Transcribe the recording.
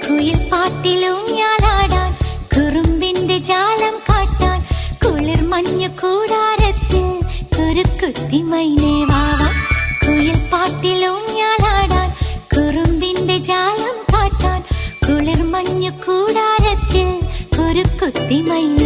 കുയിൽ പാട്ടിലൂഞ്ഞാലാടാൻ കുറുമ്പിന്റെ ജാലം കാട്ടാൻ കുളിർ മഞ്ഞു കൂടാരത്തിൽ കുരുക്കുത്തി മൈനേ വാവാ. കുയിൽ പാട്ടിലൂഞ്ഞാലാടാൻ കുറുമ്പിന്റെ ജാലം കാട്ടാൻ കുളിർ മഞ്ഞു കൂടാരത്തിൽ കുരുക്കുത്തി മൈനേ